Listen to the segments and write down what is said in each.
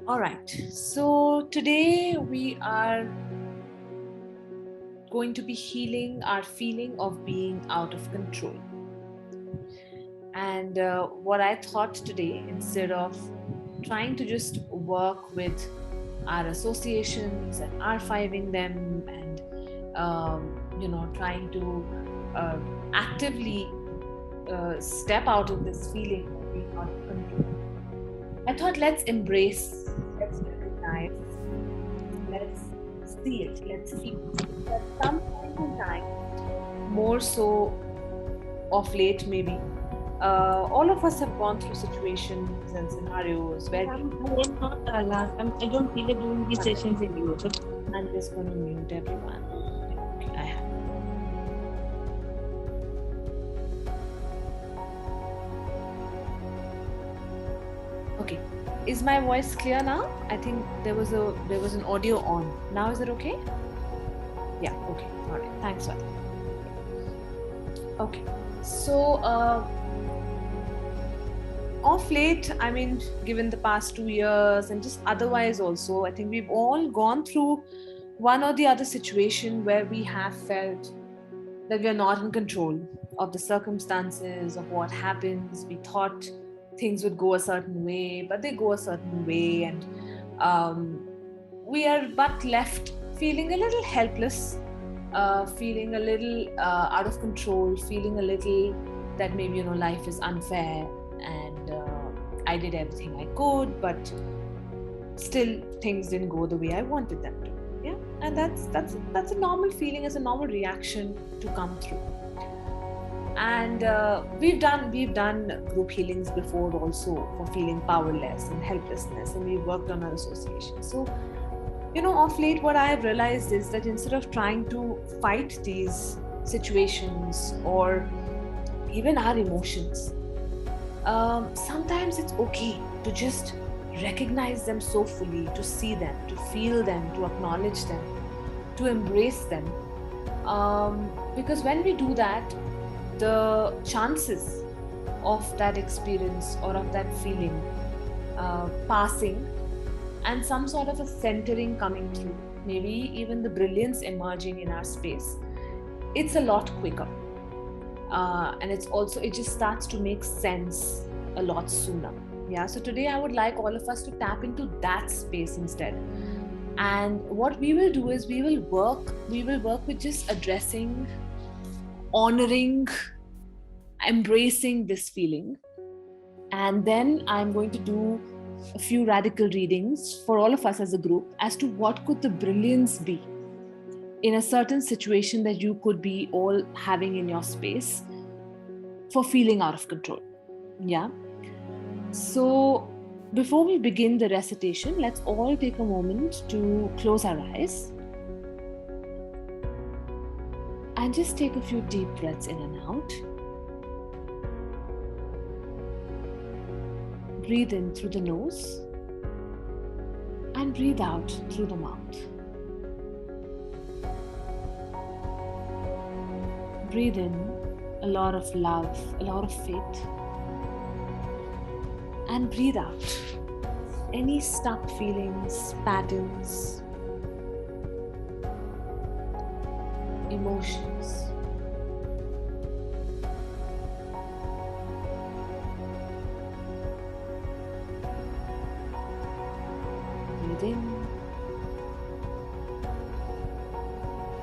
All right, so today we are going to be healing our feeling of being out of control. And what I thought today, instead of trying to just work with our associations and archiving them and trying to actively step out of this feeling of being out of control, I thought let's embrace, let's recognize, let's see it, let's feel that some point in time, more so of late maybe, all of us have gone through situations and scenarios where I am not alarmed. I don't feel like doing these sessions anymore. So I'm just going to mute everyone. Okay, I have. Okay, is my voice clear now? I think there was an audio on. Now is it okay? Yeah. Okay. All right. Thanks, Swati. Okay. So of late, I mean, given the past 2 years and just otherwise also, I think we've all gone through one or the other situation where we have felt that we're not in control of the circumstances, of what happens. We thought things would go a certain way, but they go a certain way, and we are but left feeling a little helpless, feeling a little out of control, feeling a little that maybe life is unfair, and I did everything I could, but still things didn't go the way I wanted them to. Yeah, and that's a normal feeling, it's a normal reaction to come through. And we've done group healings before also for feeling powerless and helplessness, and we've worked on our association. So of late what I have realized is that instead of trying to fight these situations or even our emotions, sometimes it's okay to just recognize them so fully, to see them, to feel them, to acknowledge them, to embrace them. Because when we do that, the chances of that experience or of that feeling passing and some sort of a centering coming through, maybe even the brilliance emerging in our space, it's a lot quicker. And it just starts to make sense a lot sooner. Yeah, so today I would like all of us to tap into that space instead. And what we will do is we will work with just addressing, honoring, embracing this feeling. And then I'm going to do a few radical readings for all of us as a group as to what could the brilliance be in a certain situation that you could be all having in your space for feeling out of control. Yeah. So before we begin the recitation, let's all take a moment to close our eyes and just take a few deep breaths in and out. Breathe in through the nose and breathe out through the mouth. Breathe in a lot of love, a lot of faith, and breathe out any stuck feelings, patterns, emotions. Breathe in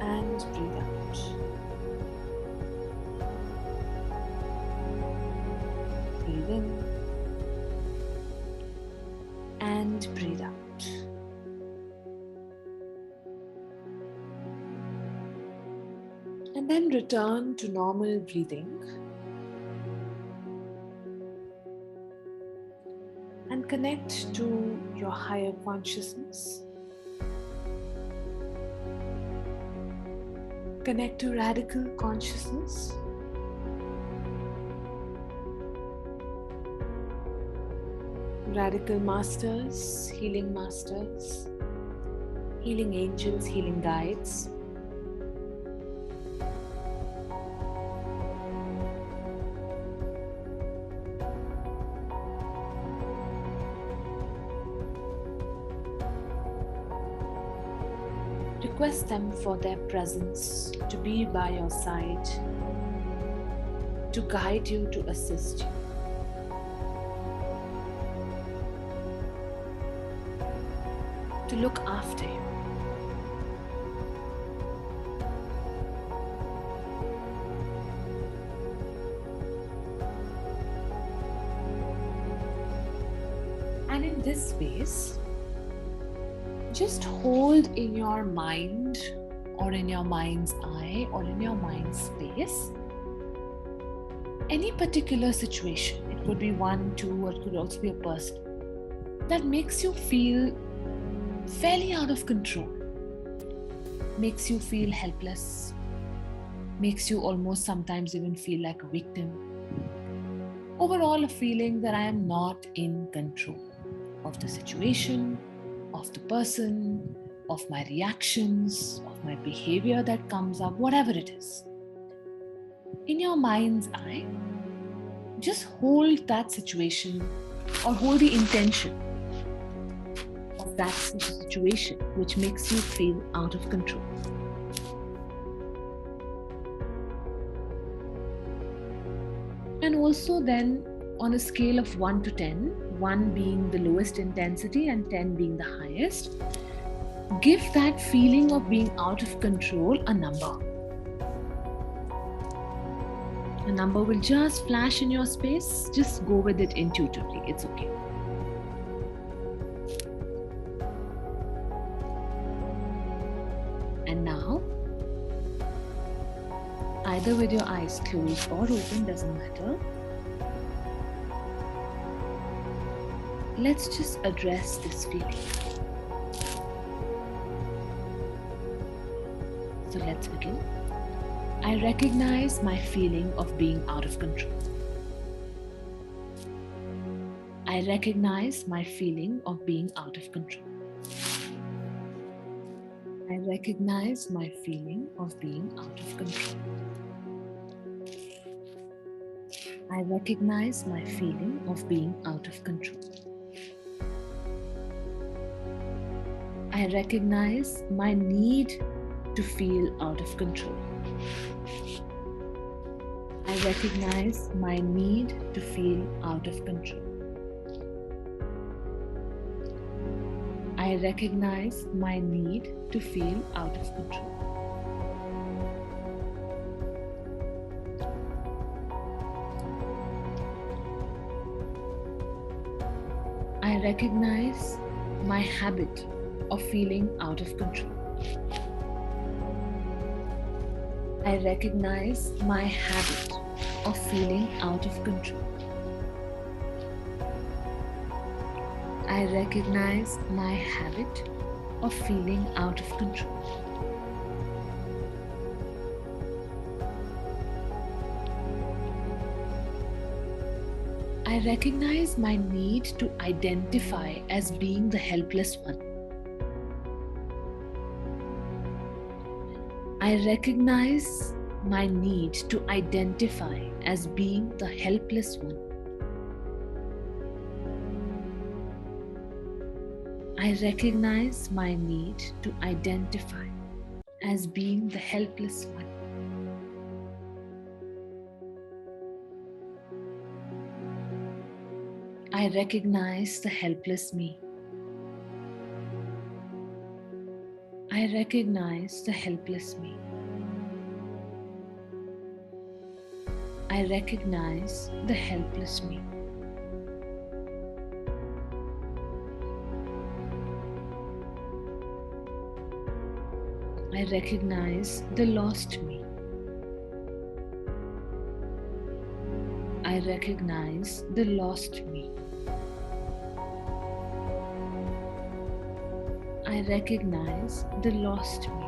and breathe out. Breathe in and breathe out. And then return to normal breathing and connect to your higher consciousness. Connect to radical consciousness. Radical masters, healing angels, healing guides. request them for their presence to be by your side, to guide you, to assist you. To look after you. And in this space, just hold in your mind or in your mind's eye or in your mind's space any particular situation. It could be one, two, or it could also be a person that makes you feel fairly out of control, makes you feel helpless, makes you almost sometimes even feel like a victim. Overall, a feeling that I am not in control of the situation, of the person, of my reactions, of my behavior that comes up, whatever it is. In your mind's eye, just hold that situation or hold the intention of that situation which makes you feel out of control. And also then, on a scale of 1 to 10, 1 being the lowest intensity and 10 being the highest, give that feeling of being out of control a number. A number will just flash in your space. Just go with it intuitively. It's okay. And now, either with your eyes closed or open, doesn't matter. Let's just address this feeling. So let's begin. I recognize my feeling of being out of control. I recognize my feeling of being out of control. I recognize my feeling of being out of control. I recognize my feeling of being out of control. I recognize my need to feel out of control. I recognize my need to feel out of control. I recognize my need to feel out of control. I recognize my habit of feeling out of control. I recognize my habit of feeling out of control. I recognize my habit of feeling out of control. I recognize my need to identify as being the helpless one. I recognize my need to identify as being the helpless one. I recognize my need to identify as being the helpless one. I recognize the helpless me. I recognize the helpless me. I recognize the helpless me. I recognize the lost me. I recognize the lost me. I recognize the lost me.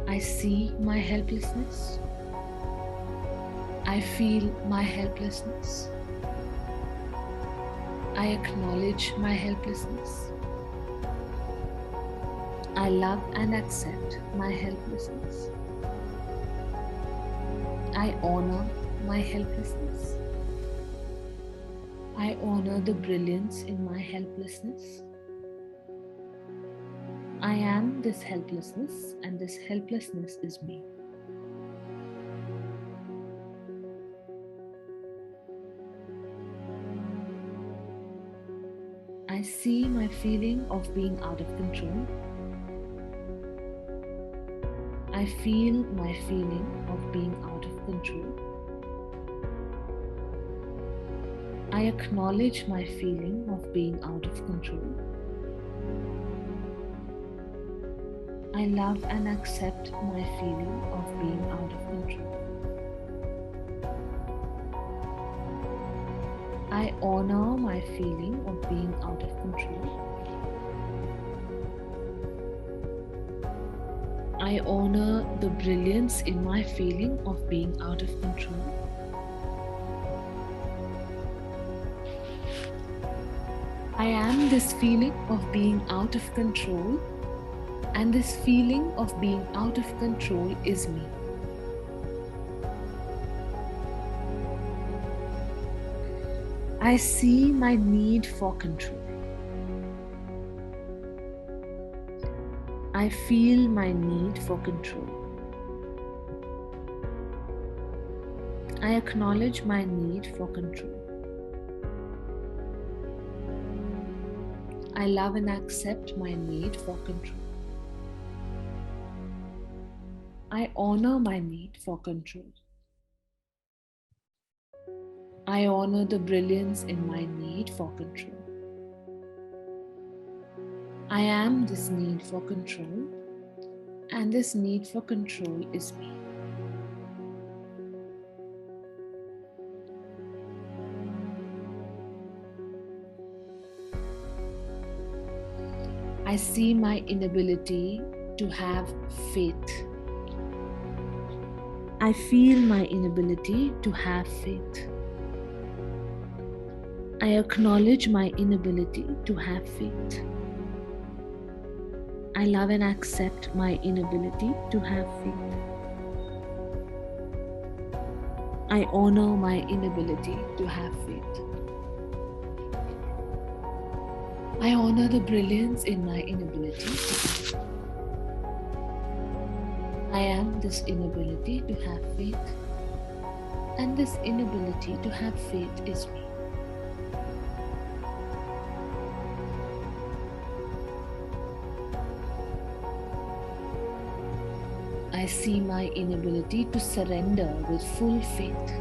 I see my helplessness. I feel my helplessness. I acknowledge my helplessness. I love and accept my helplessness. I honor my helplessness. I honor the brilliance in my helplessness. I am this helplessness, and this helplessness is me. I see my feeling of being out of control. I feel my feeling of being out of control. I acknowledge my feeling of being out of control. I love and accept my feeling of being out of control. I honor my feeling of being out of control. I honor the brilliance in my feeling of being out of control. I am this feeling of being out of control, and this feeling of being out of control is me. I see my need for control. I feel my need for control. I acknowledge my need for control. I love and accept my need for control. I honor my need for control. I honor the brilliance in my need for control. I am this need for control, and this need for control is me. I see my inability to have faith. I feel my inability to have faith. I acknowledge my inability to have faith. I love and accept my inability to have faith. I honor my inability to have faith. I honor the brilliance in my inability. I am this inability to have faith, and this inability to have faith is me. I see my inability to surrender with full faith.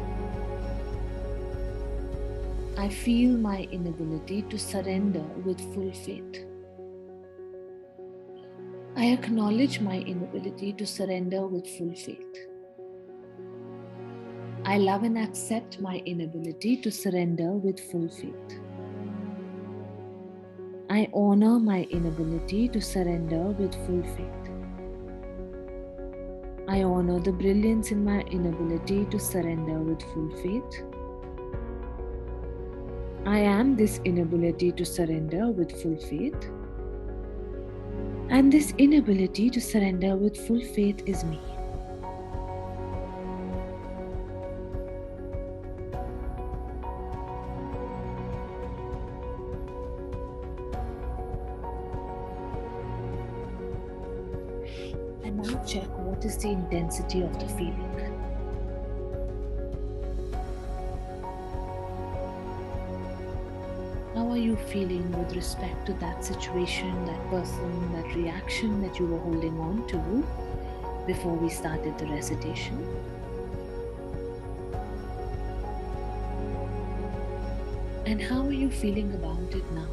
I feel my inability to surrender with full faith. I acknowledge my inability to surrender with full faith. I love and accept my inability to surrender with full faith. I honor my inability to surrender with full faith. I honor the brilliance in my inability to surrender with full faith. I am this inability to surrender with full faith, and this inability to surrender with full faith is me. And now check what is the intensity of the feeling. How are you feeling with respect to that situation, that person, that reaction that you were holding on to before we started the recitation? And how are you feeling about it now?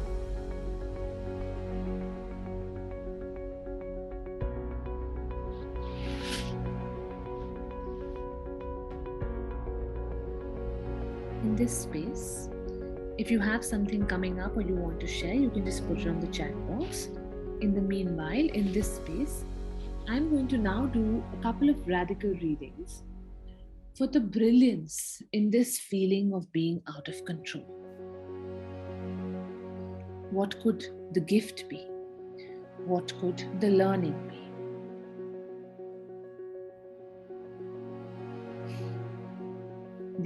In this space, if you have something coming up or you want to share, you can just put it on the chat box. In the meanwhile, in this space, I'm going to now do a couple of radical readings for the brilliance in this feeling of being out of control. What could the gift be? What could the learning be?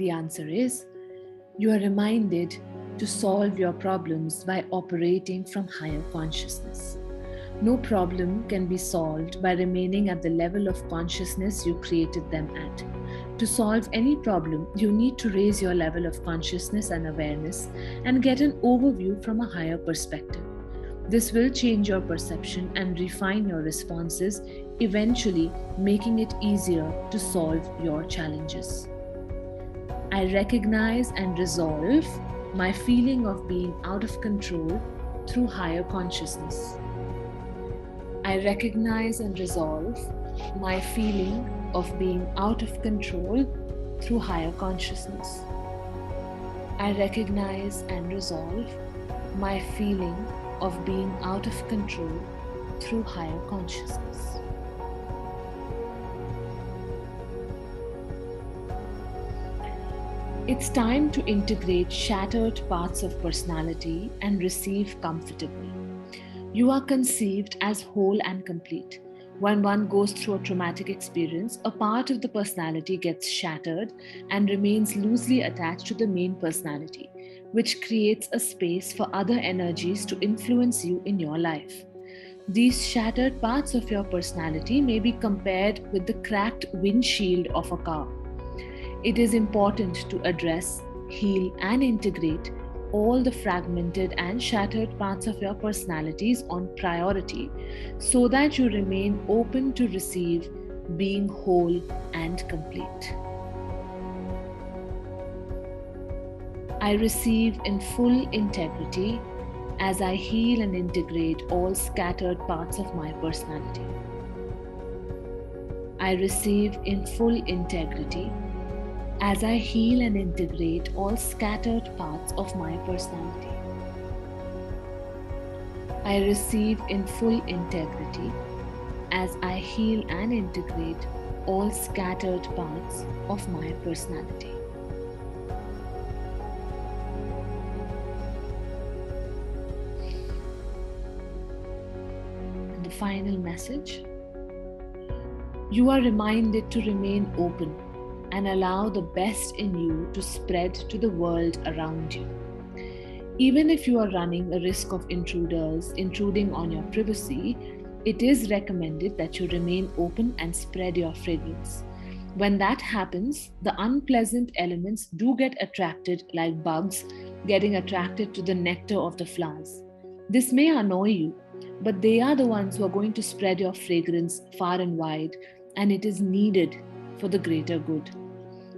The answer is, you are reminded to solve your problems by operating from higher consciousness. No problem can be solved by remaining at the level of consciousness you created them at. To solve any problem, you need to raise your level of consciousness and awareness and get an overview from a higher perspective. This will change your perception and refine your responses, eventually making it easier to solve your challenges. I recognize and resolve my feeling of being out of control through higher consciousness. I recognize and resolve my feeling of being out of control through higher consciousness. I recognize and resolve my feeling of being out of control through higher consciousness. It's time to integrate shattered parts of personality and receive comfortably. You are conceived as whole and complete. When one goes through a traumatic experience, a part of the personality gets shattered and remains loosely attached to the main personality, which creates a space for other energies to influence you in your life. These shattered parts of your personality may be compared with the cracked windshield of a car. It is important to address, heal, and integrate all the fragmented and shattered parts of your personalities on priority so that you remain open to receive being whole and complete. I receive in full integrity as I heal and integrate all scattered parts of my personality. I receive in full integrity as I heal and integrate all scattered parts of my personality. I receive in full integrity as I heal and integrate all scattered parts of my personality. And the final message: you are reminded to remain open and allow the best in you to spread to the world around you. Even if you are running a risk of intruders intruding on your privacy, it is recommended that you remain open and spread your fragrance. When that happens, the unpleasant elements do get attracted like bugs getting attracted to the nectar of the flowers. This may annoy you, but they are the ones who are going to spread your fragrance far and wide, and it is needed for the greater good.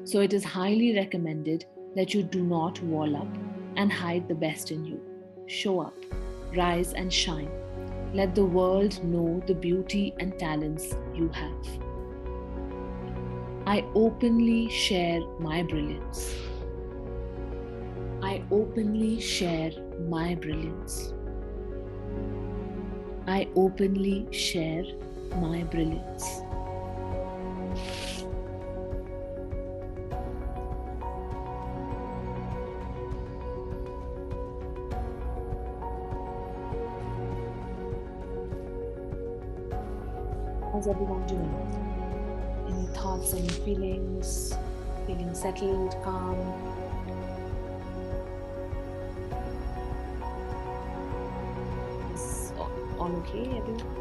So it is highly recommended that you do not wall up and hide the best in you. Show up, rise and shine. Let the world know the beauty and talents you have. I openly share my brilliance. I openly share my brilliance. I openly share my brilliance. How's everyone doing? Any thoughts, any feelings? Feeling settled, calm? Is all okay, everyone?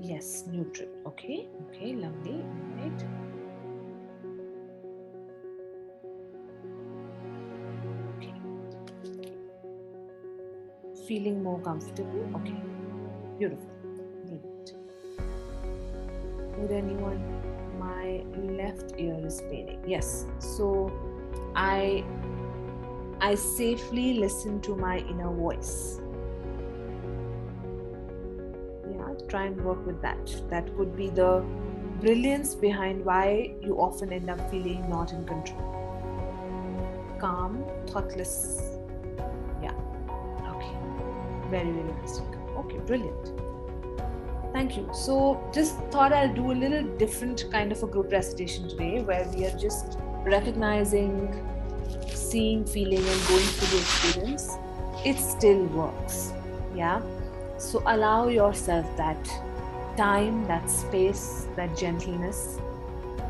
Yes, neutral. Okay, lovely. Right. Okay. Feeling more comfortable. Okay, beautiful. Brilliant. Would anyone? My left ear is paining. Yes. So, I safely listen to my inner voice. Try and work with that. That could be the brilliance behind why you often end up feeling not in control. Calm, thoughtless. Yeah. Okay. Very realistic. Okay, brilliant. Thank you. So just thought I'll do a little different kind of a group recitation today where we are just recognizing seeing, feeling, and going through the experience, it still works. Yeah. So allow yourself that time, that space, that gentleness,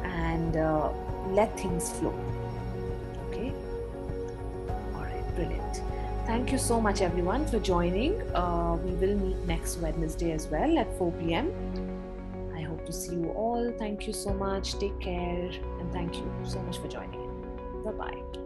and let things flow. Okay. All right. Brilliant. Thank you so much, everyone, for joining. We will meet next Wednesday as well at 4 p.m. I hope to see you all. Thank you so much. Take care. And thank you so much for joining in. Bye bye.